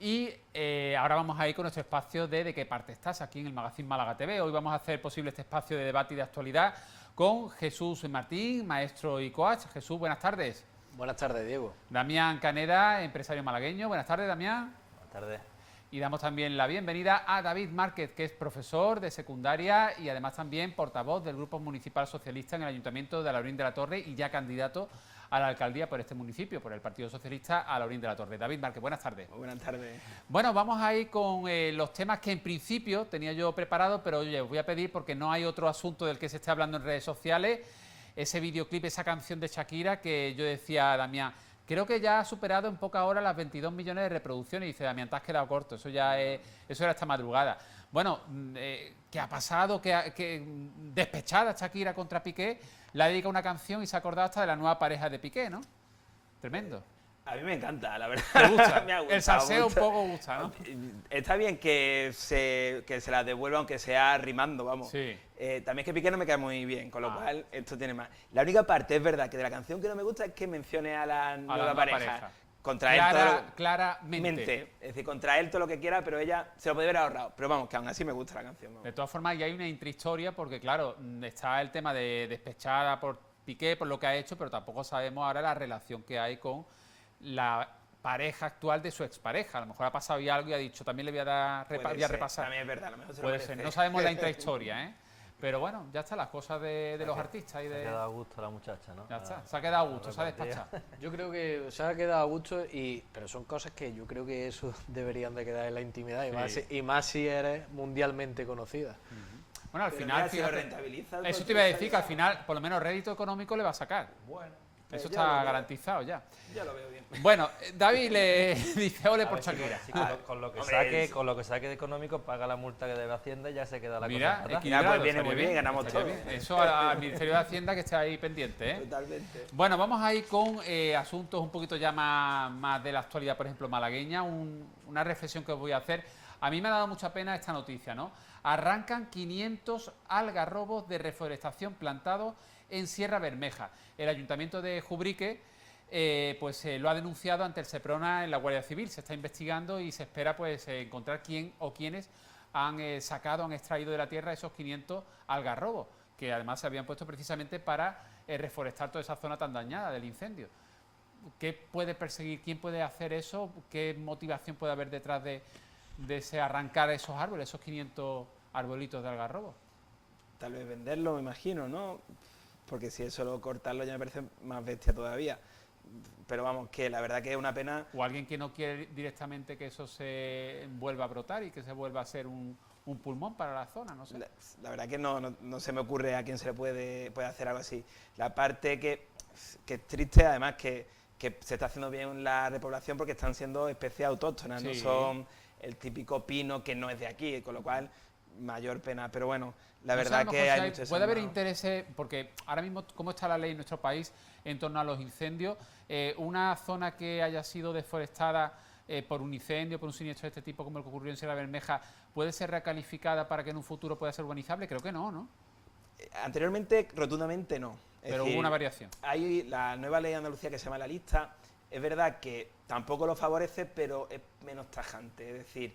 Y ahora vamos a ir con nuestro espacio de qué parte estás, aquí en el Magazine Málaga TV. Hoy vamos a hacer posible este espacio de debate y de actualidad con Jesús Martín, maestro y coach. Jesús, buenas tardes. Buenas tardes, Diego. Damián Caneda, empresario malagueño. Buenas tardes, Damián. Buenas tardes. Y damos también la bienvenida a David Márquez, que es profesor de secundaria y además también portavoz del Grupo Municipal Socialista en el Ayuntamiento de Alhaurín de la Torre y ya candidato a la alcaldía por este municipio, por el Partido Socialista Alhaurín de la Torre. David Márquez, buenas tardes. Muy buenas tardes. Bueno, vamos a ir con los temas que en principio tenía yo preparado, pero oye, os voy a pedir porque no hay otro asunto del que se esté hablando en redes sociales, ese videoclip, esa canción de Shakira que yo decía, Damián, creo que ya ha superado en pocas horas las 22 millones de reproducciones. Y dice, Damián, te has quedado corto, eso era esta madrugada. Bueno, ¿qué ha pasado? Que despechada Shakira contra Piqué, le ha dedicado una canción y se ha acordado hasta de la nueva pareja de Piqué, ¿no? Tremendo. A mí me encanta, la verdad. ¿Te gusta? Me ha gustado El salseo mucho. un poco gusta, ¿no? Está bien que se la devuelva, aunque sea rimando, vamos. Sí. También es que Piqué no me cae muy bien, con lo cual esto tiene más. La única parte, es verdad, que de la canción que no me gusta es que mencione a la nueva pareja. Contra él todo claramente. Es decir, contra él todo lo que quiera, pero ella se lo podría haber ahorrado. Pero vamos, que aún así me gusta la canción. Vamos. De todas formas, ya hay una intrahistoria porque, claro, está el tema de despechada por Piqué, por lo que ha hecho, pero tampoco sabemos ahora la relación que hay con la pareja actual de su expareja. A lo mejor ha pasado ya algo y ha dicho, también le voy a repasar. También es verdad, a lo mejor se lo Puede merece. ser, no sabemos la intrahistoria, ¿eh? Pero bueno, ya está, las cosas de los artistas y de... Se ha quedado a gusto la muchacha, ¿no? Ya está, se ha quedado a gusto, se ha despachado. Yo creo que se ha quedado a gusto, pero son cosas que yo creo que eso deberían de quedar en la intimidad, Sí. y más si eres mundialmente conocida. Bueno, al Pero final, mira, si lo fíjate, rentabiliza, eso te iba a decir que al final, por lo menos rédito económico le va a sacar. Bueno, Eso ya lo está veo. garantizado ya. Ya lo veo bien. Bueno, David le dice ole A por ver, sí, Shakira. sí, con lo que hombre, saque, es- con lo que saque de económico, paga la multa que debe Hacienda y ya se queda la Mira, cosa. ¿verdad? equilibrado, pues viene estaría muy bien, ganamos estaría todos. bien. Eso al Ministerio de Hacienda que esté ahí pendiente, ¿eh? Totalmente. Bueno, vamos a ir con asuntos un poquito ya más de la actualidad, por ejemplo, malagueña. Una reflexión que os voy a hacer. A mí me ha dado mucha pena esta noticia, ¿no? Arrancan 500 algarrobos de reforestación plantados en Sierra Bermeja. El Ayuntamiento de Jubrique lo ha denunciado ante el Seprona en la Guardia Civil. Se está investigando y se espera pues encontrar quién o quiénes han han extraído de la tierra esos 500 algarrobos, que además se habían puesto precisamente para reforestar toda esa zona tan dañada del incendio. ¿Qué puede perseguir? ¿Quién puede hacer eso? ¿Qué motivación puede haber detrás de ese arrancar esos árboles, esos 500 arbolitos de algarrobo? Tal vez venderlo, me imagino, ¿no? Porque si es solo cortarlo ya me parece más bestia todavía. Pero vamos, que la verdad que es una pena. O alguien que no quiere directamente que eso se vuelva a brotar y que se vuelva a ser un pulmón para la zona, no sé. La verdad que no se me ocurre a quién se le puede hacer algo así. La parte que es triste, además, que se está haciendo bien la repoblación porque están siendo especies autóctonas, Sí. no son el típico pino que no es de aquí, con lo cual mayor pena. Pero bueno, la No sé, a verdad lo que mejor si hay mucho puede haber desanimado. intereses, porque ahora mismo, ¿cómo está la ley en nuestro país en torno a los incendios? Una zona que haya sido deforestada por un incendio, por un siniestro de este tipo, como el que ocurrió en Sierra Bermeja, ¿puede ser recalificada para que en un futuro pueda ser urbanizable? Creo que no, ¿no? Anteriormente, rotundamente no. Es Pero decir, hubo una variación. Hay la nueva ley de Andalucía que se llama La Lista. Es verdad que tampoco lo favorece, pero es menos tajante. Es decir,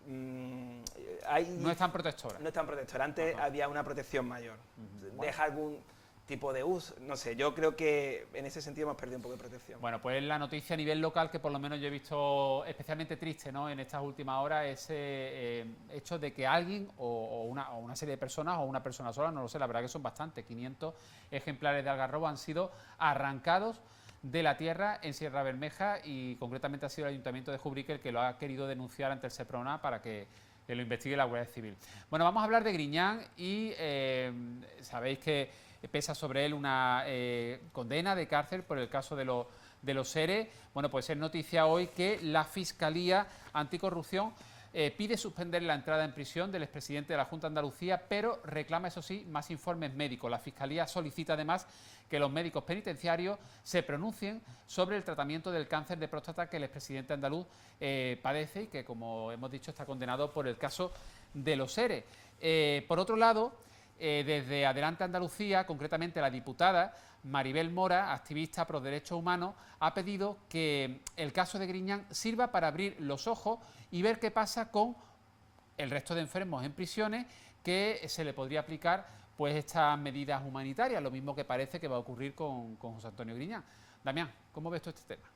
No es tan protectora. no es tan protectora. Antes Ajá. había una protección mayor. Bueno. Deja algún tipo de uso, no sé. Yo creo que en ese sentido hemos perdido un poco de protección. Bueno, pues la noticia a nivel local que por lo menos yo he visto especialmente triste, ¿no?, en estas últimas horas, ese hecho de que alguien o una serie de personas o una persona sola, no lo sé, la verdad que son bastantes, 500 ejemplares de algarrobo han sido arrancados de la tierra en Sierra Bermeja y concretamente ha sido el Ayuntamiento de Jubrique el que lo ha querido denunciar ante el Seprona para que lo investigue la Guardia Civil. Bueno, vamos a hablar de Griñán y sabéis que pesa sobre él una condena de cárcel por el caso de los ERE. Bueno, pues es noticia hoy que la Fiscalía Anticorrupción pide suspender la entrada en prisión del expresidente de la Junta de Andalucía, pero reclama, eso sí, más informes médicos. La Fiscalía solicita además que los médicos penitenciarios se pronuncien sobre el tratamiento del cáncer de próstata que el expresidente andaluz padece y que, como hemos dicho, está condenado por el caso de los ERE. Por otro lado, desde Adelante Andalucía, concretamente la diputada Maribel Mora, activista pro derechos humanos, ha pedido que el caso de Griñán sirva para abrir los ojos y ver qué pasa con el resto de enfermos en prisiones, que se le podría aplicar pues estas medidas humanitarias, lo mismo que parece que va a ocurrir con José Antonio Griñán. Damián, ¿cómo ves tú este tema?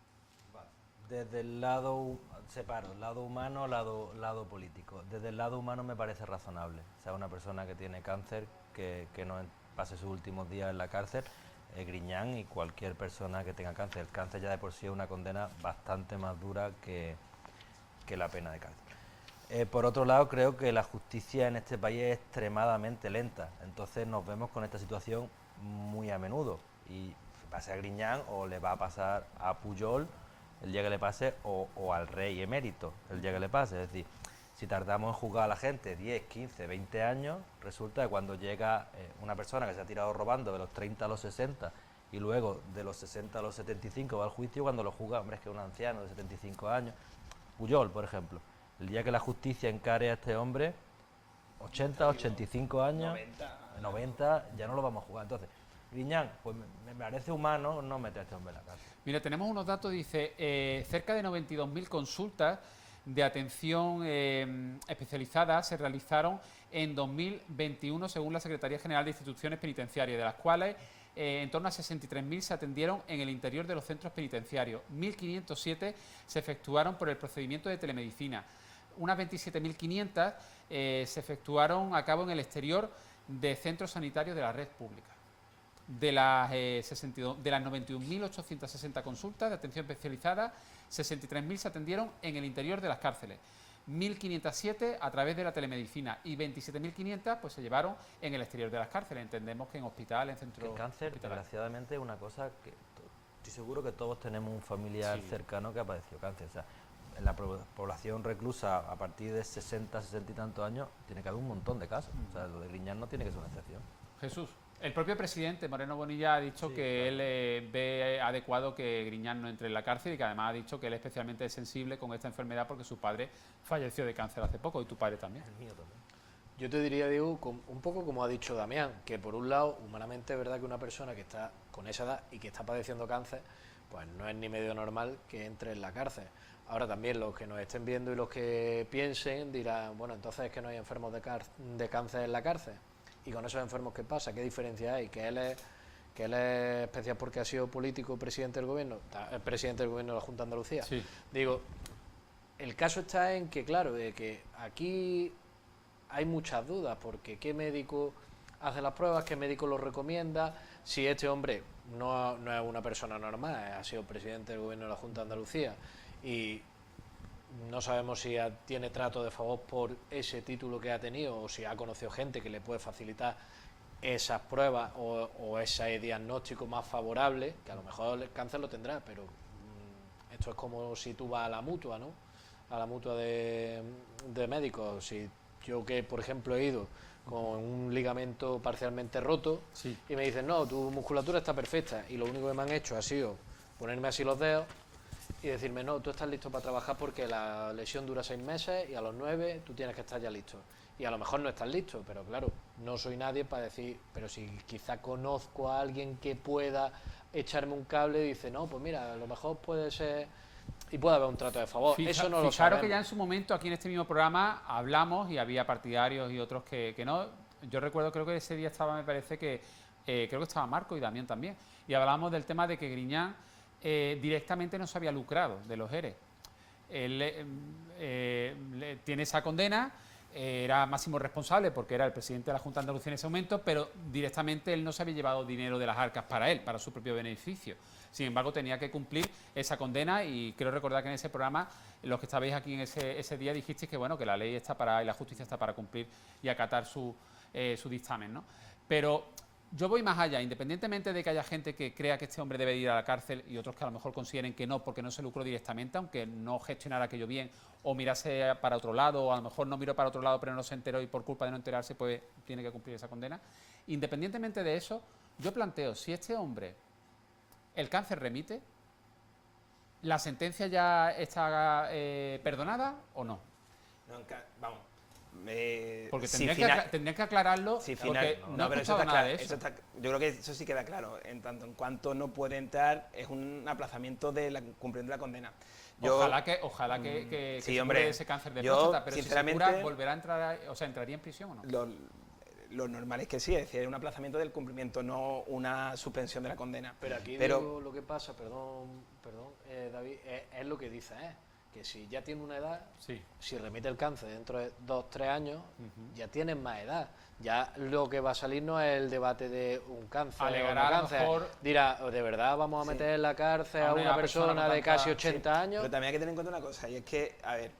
Desde el lado, separo, lado humano, lado político. Desde el lado humano me parece razonable. O sea, una persona que tiene cáncer, que no pase sus últimos días en la cárcel, Griñán y cualquier persona que tenga cáncer. El cáncer ya de por sí es una condena bastante más dura que la pena de cárcel. Por otro lado, creo que la justicia en este país es extremadamente lenta. Entonces nos vemos con esta situación muy a menudo. Y pase a Griñán o le va a pasar a Pujol el día que le pase, o al rey emérito el día que le pase. Es decir, si tardamos en juzgar a la gente 10, 15, 20 años, resulta que cuando llega una persona que se ha tirado robando de los 30 a los 60 y luego de los 60 a los 75 va al juicio, cuando lo juzga, hombre, es que es un anciano de 75 años. Pujol, por ejemplo, el día que la justicia encare a este hombre, 80, 85 años, 90, ya no lo vamos a juzgar. Entonces, Griñán, pues me parece humano no meter a este hombre en la cárcel. Mira, tenemos unos datos, dice, cerca de 92.000 consultas de atención especializada se realizaron en 2021 según la Secretaría General de Instituciones Penitenciarias, de las cuales en torno a 63.000 se atendieron en el interior de los centros penitenciarios, 1.507 se efectuaron por el procedimiento de telemedicina, unas 27.500 se efectuaron a cabo en el exterior de centros sanitarios de la red pública. De las 91.860 consultas de atención especializada, 63.000 se atendieron en el interior de las cárceles, 1.507 a través de la telemedicina y 27.500 pues se llevaron en el exterior de las cárceles. Entendemos que en hospitales, en centros. El cáncer, desgraciadamente, es una cosa que estoy seguro que todos tenemos un familiar cercano que ha padecido cáncer. O sea, en la población reclusa a partir de 60, 60 y tantos años tiene que haber un montón de casos. O sea, lo de Griñán no tiene que ser una excepción. Jesús. El propio presidente Moreno Bonilla ha dicho que él ve adecuado que Griñán no entre en la cárcel y que además ha dicho que él es especialmente sensible con esta enfermedad porque su padre falleció de cáncer hace poco y tu padre también. El mío también. Yo te diría, Diego, un poco como ha dicho Damián, que por un lado, humanamente es verdad que una persona que está con esa edad y que está padeciendo cáncer, pues no es ni medio normal que entre en la cárcel. Ahora también los que nos estén viendo y los que piensen dirán, bueno, entonces es que no hay enfermos de cáncer en la cárcel. Y con esos enfermos, ¿qué pasa? ¿Qué diferencia hay? Que él es especial porque ha sido político, presidente del gobierno, presidente del gobierno de la Junta de Andalucía. Sí. Digo, el caso está en que, claro, de que aquí hay muchas dudas, porque ¿qué médico hace las pruebas? ¿Qué médico lo recomienda? Si este hombre no es una persona normal, ha sido presidente del gobierno de la Junta de Andalucía y no sabemos si tiene trato de favor por ese título que ha tenido o si ha conocido gente que le puede facilitar esas pruebas o ese diagnóstico más favorable, que a lo mejor el cáncer lo tendrá, pero esto es como si tú vas a la mutua, ¿no? A la mutua de médicos. Si yo que, por ejemplo, he ido con un ligamento parcialmente roto y me dicen, no, tu musculatura está perfecta y lo único que me han hecho ha sido ponerme así los dedos y decirme, no, tú estás listo para trabajar porque la lesión dura 6 meses y a los 9 tú tienes que estar ya listo. Y a lo mejor no estás listo, pero claro, no soy nadie para decir, pero si quizá conozco a alguien que pueda echarme un cable y dice, no, pues mira, a lo mejor puede ser y puede haber un trato de favor. Eso no lo sabemos. Fijaros que ya en su momento aquí en este mismo programa hablamos y había partidarios y otros que no. Yo recuerdo, creo que ese día estaba, me parece que, creo que estaba Marco y Damián también, y hablábamos del tema de que Griñán directamente no se había lucrado de los ERE. Él tiene esa condena, era máximo responsable porque era el presidente de la Junta de Andalucía en ese momento, pero directamente él no se había llevado dinero de las arcas para él, para su propio beneficio. Sin embargo, tenía que cumplir esa condena y creo recordar que en ese programa, los que estabais aquí en ese día, dijisteis que bueno, que la ley está para y la justicia está para cumplir y acatar su dictamen, ¿no? Pero yo voy más allá, independientemente de que haya gente que crea que este hombre debe ir a la cárcel y otros que a lo mejor consideren que no porque no se lucró directamente, aunque no gestionara aquello bien o mirase para otro lado, o a lo mejor no miró para otro lado pero no se enteró y por culpa de no enterarse pues tiene que cumplir esa condena. Independientemente de eso, yo planteo, si este hombre, el cáncer remite, ¿la sentencia ya está perdonada o no? No, vamos, Porque si tendrían que aclararlo, si porque final, no he pero escuchado está nada claro, de eso. yo creo que eso sí queda claro. En tanto en cuanto no puede entrar, es un aplazamiento de la cumpliendo la condena. Ojalá que sí, se hombre, cure de ese cáncer de yo, próstata, pero sinceramente, si se cura, volverá a entrar, o sea, ¿entraría en prisión o no? Lo normal es que sí, es decir, es un aplazamiento del cumplimiento, no una suspensión de la condena. Pero aquí digo, lo que pasa, perdón, David, es lo que dice, que si ya tiene una edad, Sí. si remite el cáncer dentro de 2-3 años, ya tienes más edad. Ya lo que va a salir no es el debate de un cáncer Alegará o a no lo cáncer. mejor- Dirá, ¿de verdad vamos a Sí. meter en la cárcel A a una una persona persona con de casi tanta- 80 años? Pero también hay que tener en cuenta una cosa, y es que, a ver,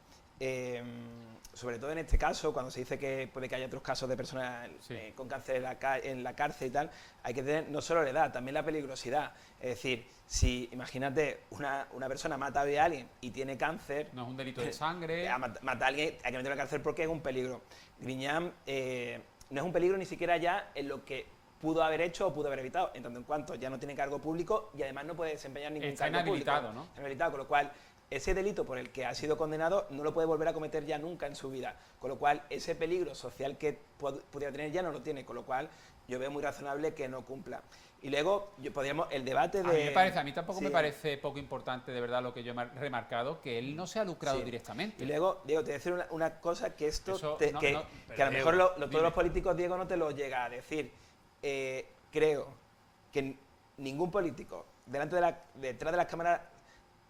sobre todo en este caso, cuando se dice que puede que haya otros casos de personas Sí. con cáncer en la cárcel y tal, hay que tener no solo la edad, también la peligrosidad. Es decir, si, imagínate, una persona mata a alguien y tiene cáncer, No es un delito de sangre. mata a alguien, hay que meterlo en la cárcel porque es un peligro. Griñán no es un peligro ni siquiera ya en lo que pudo haber hecho o pudo haber evitado, en tanto en cuanto ya no tiene cargo público y además no puede desempeñar ningún Está cargo público. inhabilitado, ¿no? Está inhabilitado, con lo cual ese delito por el que ha sido condenado no lo puede volver a cometer ya nunca en su vida, con lo cual ese peligro social que pudiera tener ya no lo tiene, con lo cual yo veo muy razonable que no cumpla. Y luego podríamos el debate de... A mí tampoco Sí. me parece poco importante, de verdad, lo que yo he remarcado, que él no se ha lucrado Sí. directamente. Y luego, Diego, te voy a decir una cosa que esto, Eso, que a lo mejor todos dime. los políticos, Diego, no te lo llega a decir. Creo que ningún político detrás de las cámaras,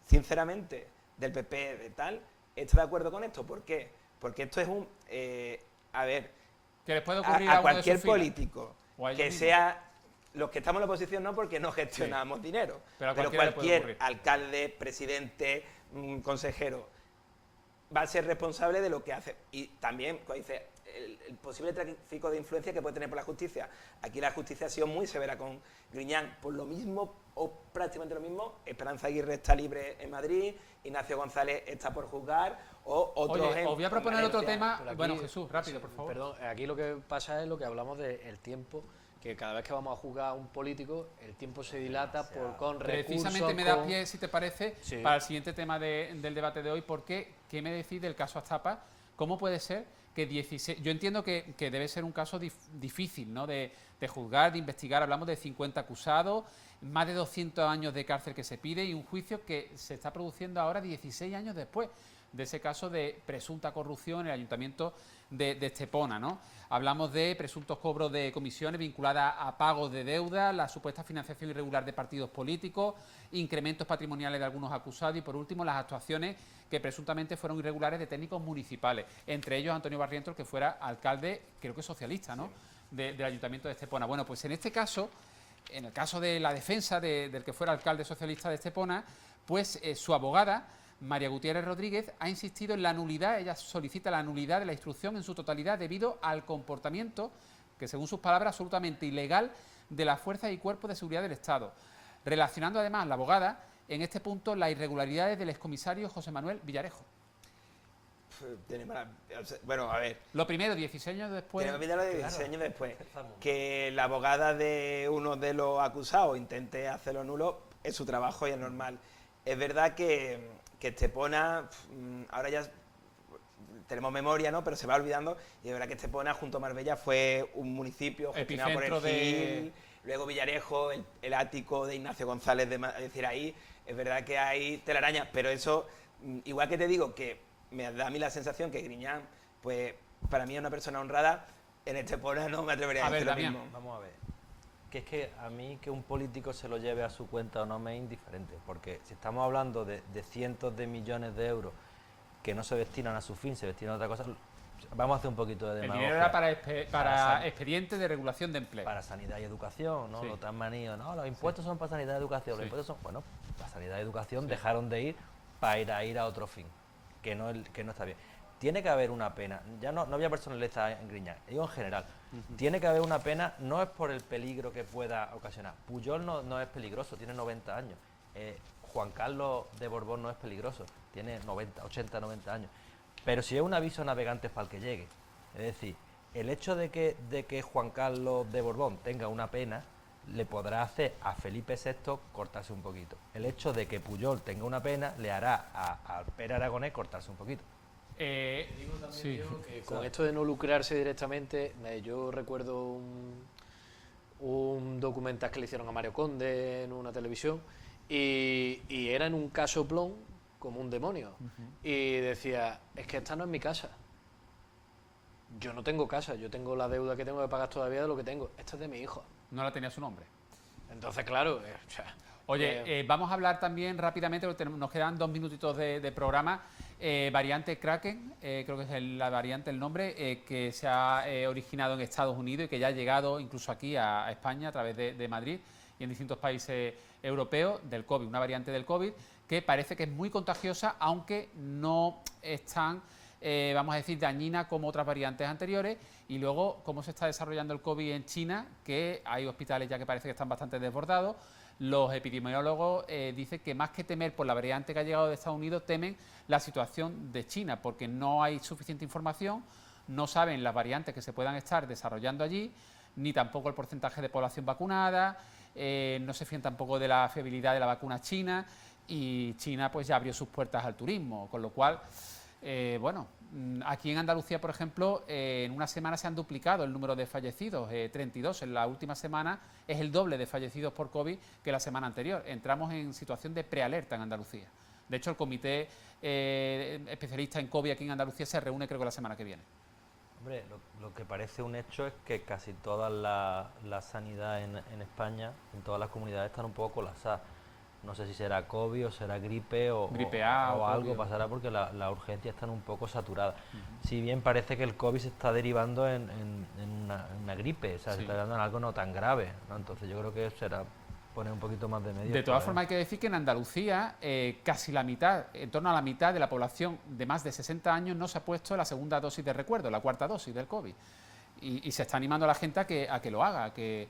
sinceramente, del PP, de tal, está de acuerdo con esto. ¿Por qué? Porque esto es a ver, Que les puede ocurrir a a uno de cualquier sus filas. político O a ellos que mismos. sea... Los que estamos en la oposición no, porque no gestionamos dinero. Pero a Pero cualquiera le puede cualquier ocurrir. alcalde, presidente, consejero, va a ser responsable de lo que hace. Y también, como dice, el posible tráfico de influencia que puede tener por la justicia. Aquí la justicia ha sido muy severa con Griñán, por lo mismo, o prácticamente lo mismo. Esperanza Aguirre está libre en Madrid, Ignacio González está por juzgar, o otros... Oye, os voy a proponer otro tema. Pero aquí- Bueno, Jesús, rápido, por favor. Perdón, aquí lo que pasa es lo que hablamos del tiempo, que cada vez que vamos a juzgar a un político, el tiempo se dilata con recursos... Precisamente me da pie, si te parece, Sí. para el siguiente tema del debate de hoy, porque ¿qué me decís del caso Aztapa? ¿Cómo puede ser que 16... Yo entiendo que debe ser un caso difícil, ¿no?, de juzgar, de investigar. Hablamos de 50 acusados, más de 200 años de cárcel que se pide y un juicio que se está produciendo ahora 16 años después de ese caso de presunta corrupción en el Ayuntamiento de Estepona, ¿no? Hablamos de presuntos cobros de comisiones vinculadas a pagos de deuda, la supuesta financiación irregular de partidos políticos, incrementos patrimoniales de algunos acusados y, por último, las actuaciones que presuntamente fueron irregulares de técnicos municipales, entre ellos Antonio Barrientos, que fuera alcalde, creo que socialista, ¿no?, del Ayuntamiento de Estepona. Bueno, pues en este caso, en el caso de la defensa del que fuera alcalde socialista de Estepona, pues su abogada, María Gutiérrez Rodríguez, ha insistido en la nulidad. Ella solicita la nulidad de la instrucción en su totalidad debido al comportamiento, que según sus palabras, absolutamente ilegal de las fuerzas y cuerpos de seguridad del Estado, relacionando además la abogada en este punto las irregularidades del excomisario José Manuel Villarejo. Bueno, a ver, Lo primero, 16 años después... tenemos que mirarlo de 16 Claro. años después. Empezamos. Que la abogada de uno de los acusados intente hacerlo nulo es su trabajo y es normal. Es verdad que Estepona, ahora ya tenemos memoria, ¿no?, pero se va olvidando, y es verdad que Estepona junto a Marbella fue un municipio gestionado por el Epicentro de- Gil, luego Villarejo, el ático de Ignacio González, es decir, ahí es verdad que hay telarañas, pero eso, igual que te digo que me da a mí la sensación que Griñán, pues para mí es una persona honrada, en Estepona no me atrevería a A ver, decir lo Damián. mismo. Vamos a ver. Que es que a mí que un político se lo lleve a su cuenta o no me es indiferente, porque si estamos hablando de cientos de millones de euros que no se destinan a su fin, se destinan a otra cosa, vamos a hacer un poquito de El demagogia. dinero era para Para- expedientes de regulación de empleo. Para sanidad y educación, ¿no? Sí. Lo tan manío, ¿no? Los impuestos son para sanidad y educación, los Sí. impuestos son... Bueno, la sanidad y educación dejaron de ir para ir a otro fin, que no está bien. Tiene que haber una pena, ya no voy a personalizar en Griñán, digo en general, tiene que haber una pena, no es por el peligro que pueda ocasionar. Pujol no es peligroso, tiene 90 años. Juan Carlos de Borbón no es peligroso, tiene 80, 90 años. Pero si es un aviso a navegantes para el que llegue, es decir, el hecho de que Juan Carlos de Borbón tenga una pena le podrá hacer a Felipe VI cortarse un poquito. El hecho de que Pujol tenga una pena le hará a Pere Aragonés cortarse un poquito. Digo también Sí. yo que con esto de no lucrarse directamente, yo recuerdo un documental que le hicieron a Mario Conde en una televisión y era en un casoplón como un demonio. Y decía, es que esta no es mi casa. Yo no tengo casa, yo tengo la deuda que tengo que pagar todavía de lo que tengo. Esta es de mi hijo. No la tenía su nombre. Entonces, claro... Oye, vamos a hablar también rápidamente, porque nos quedan 2 minutitos de programa. Variante Kraken, creo que es la variante, el nombre, que se ha originado en Estados Unidos y que ya ha llegado incluso aquí a España a través de Madrid y en distintos países europeos del COVID, una variante del COVID que parece que es muy contagiosa, aunque no es tan, vamos a decir, dañina como otras variantes anteriores. Y luego, cómo se está desarrollando el COVID en China, que hay hospitales ya que parece que están bastante desbordados. Los epidemiólogos dicen que más que temer por la variante que ha llegado de Estados Unidos, temen la situación de China, porque no hay suficiente información, no saben las variantes que se puedan estar desarrollando allí, ni tampoco el porcentaje de población vacunada, no se fían tampoco de la fiabilidad de la vacuna china, y China pues ya abrió sus puertas al turismo, con lo cual, bueno, aquí en Andalucía, por ejemplo, en una semana se han duplicado el número de fallecidos, 32. En la última semana es el doble de fallecidos por COVID que la semana anterior. Entramos en situación de prealerta en Andalucía. De hecho, el comité especialista en COVID aquí en Andalucía se reúne, creo que la semana que viene. Hombre, lo que parece un hecho es que casi toda la sanidad en España, en todas las comunidades, están un poco colapsadas. No sé si será COVID o será gripe o A o algo COVID. pasará porque las urgencias están un poco saturadas. Si bien parece que el COVID se está derivando en una gripe, o sea, Sí. se está dando en algo no tan grave, ¿no? Entonces yo creo que será poner un poquito más de medios. De todas formas, hay que decir que en Andalucía casi la mitad, en torno a la mitad de la población de más de 60 años no se ha puesto la segunda dosis de recuerdo, la cuarta dosis del COVID. Y se está animando a la gente a que lo haga, a que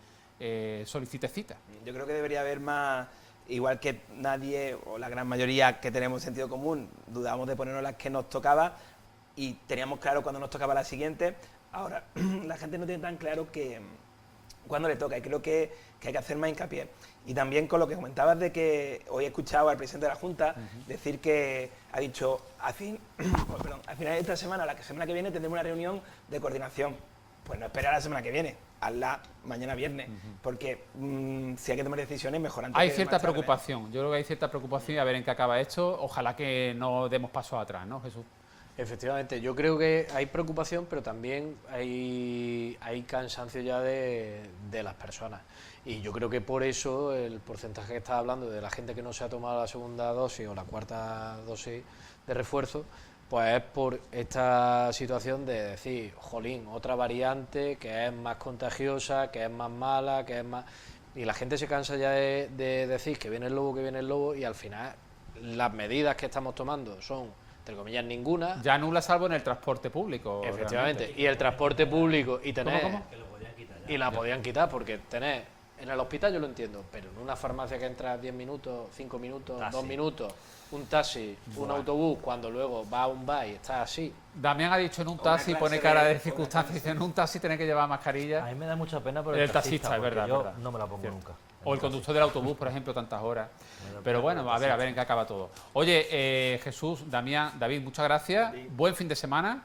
solicite cita. Yo creo que debería haber más, igual que nadie o la gran mayoría que tenemos sentido común, dudábamos de ponernos las que nos tocaba y teníamos claro cuándo nos tocaba la siguiente. Ahora, la gente no tiene tan claro que cuándo le toca y creo que hay que hacer más hincapié. Y también con lo que comentabas de que hoy he escuchado al presidente de la Junta decir que ha dicho a final de esta semana, la semana que viene tendremos una reunión de coordinación. Pues no esperar a la semana que viene, hazla mañana viernes, porque si hay que tomar decisiones, mejor antes. Hay que cierta más tarde. preocupación, yo creo que hay cierta preocupación y a ver en qué acaba esto. Ojalá que no demos paso atrás, ¿no, Jesús? Efectivamente, yo creo que hay preocupación, pero también hay cansancio ya de las personas. Y yo creo que por eso el porcentaje que estás hablando de la gente que no se ha tomado la segunda dosis o la cuarta dosis de refuerzo, pues es por esta situación de decir, jolín, otra variante que es más contagiosa, que es más mala, que es más... Y la gente se cansa ya de decir que viene el lobo, y al final las medidas que estamos tomando son, entre comillas, ninguna. Ya nula salvo en el transporte público. Efectivamente, realmente. y el transporte público, y tener... ¿Cómo? Y la podían quitar, porque tener... En el hospital yo lo entiendo, pero en una farmacia que entra 10 minutos, 5 minutos, Taxi. 2 minutos, un taxi, un autobús, cuando luego va a un bar y está así. Damián ha dicho en un taxi, clase pone de- cara de una circunstancias, dice en un taxi tiene que llevar mascarilla. A mí me da mucha pena por El taxista, es porque verdad, yo verdad. no me la pongo Cierto. nunca. O el conductor del autobús, por ejemplo, tantas horas. Me da Pero pena bueno, por el a ver en qué acaba todo. Oye, Jesús, Damián, David, muchas gracias. Buen fin de semana.